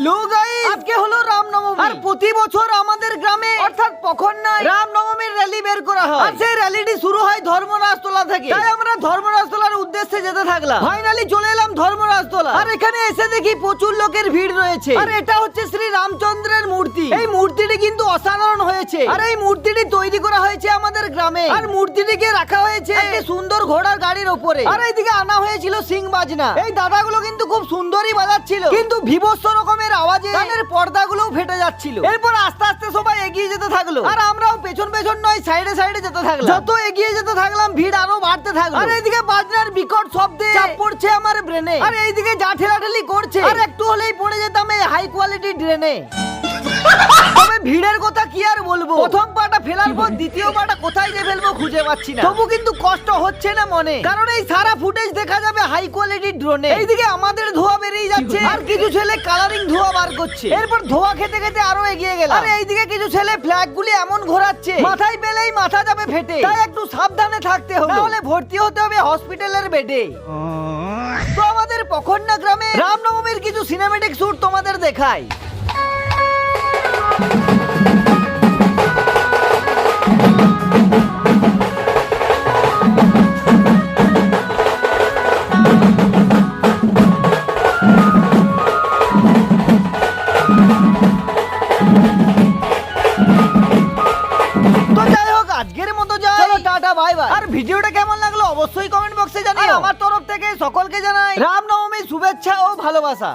Hello guys, আজকে হলো রামনবমী। আর প্রতি বছর আমাদের গ্রামে অর্থাৎ পখরনায় রামনবমীর র্যালি বের করা হয়। আর সেই র্যালিটি শুরু হয় ধর্মরাজতলা থেকে। তাই আমরা ধর্মরাজতলার উদ্দেশ্যে যেতে থাকলাম। ফাইনালি চলে এলাম ধর্মরাজতলা। আর এখানে এসে দেখি প্রচুর লোকের ভিড় রয়েছে। আর এটা হচ্ছে শ্রী রামচন্দ্রের মূর্তি। এই মূর্তিটি কিন্তু অসাধারণ হয়েছে। আর এই মূর্তিটি তৈরি করা হয়েছে আমাদের গ্রামে। আর মূর্তিটিকে রাখা হয়েছে একটি সুন্দর ঘোড়ার গাড়ির উপরে। আর এইদিকে আনা হয়েছিল সিং বাজনা। এই দাদাগুলো কিন্তু খুব সুন্দরই বাজাচ্ছিল, কিন্তু বিভৎস রকমের আওয়াজে কানের পর্দাগুলোও ফেটে যাচ্ছিল। এরপর আস্তে আস্তে সবাই এগিয়ে যেতে থাকলো। আর আমরাও পেছন পেছন নয় সাইডে সাইডে যেতে থাকলাম। যত এগিয়ে যেতে থাকলাম ভিড় আরো বাড়তে থাকলো। আর এইদিকে বাজনার বিকট শব্দে চাপ পড়ছে আমার ব্রেনে। আর এইদিকে যা ঠেলাঠেলি করছে, আর একটু হলেই পড়ে যেতাম এই হাই কোয়ালিটি ড্রেনে। তবে ভিড়ের কথা কি আর বলবো, প্রথম পাটা ফেলার পর দ্বিতীয় পাটা কোথায় যে ফেলবো খুঁজে পাচ্ছি না। তবু কিন্তু কষ্ট হচ্ছে না মনে, কারণ এই সারা ফুটেজ দেখা যাবে হাই কোয়ালিটি ড্রোনে। এইদিকে আমাদের ধোয়া বেরিয়ে যাচ্ছে, আর কিছু ছেলে কালারিং ধোয়া বার করছে। এরপর ধোয়া খেতে খেতে আরো এগিয়ে গেলাম। আর এইদিকে কিছু ছেলে ফ্ল্যাগ গুলি এমন ঘোরাচ্ছে, মাথায় পেলেই মাথা যাবে ফেটে। তাই একটু সাবধানে থাকতে হবে, নাহলে ভর্তি হতে হবে হসপিটালের বেডে। তো আমাদের পখরনা গ্রামে রামনবমীর কিছু সিনেমেটিক শুট তোমাদের দেখাই। আজকের মতো যাই, চলো টাটা বাই বাই। আর ভিডিওটা কেমন লাগলো অবশ্যই কমেন্ট বক্সে জানিও। আমার তরফ থেকে সকলকে জানাই রামনবমীর শুভেচ্ছা ও ভালোবাসা।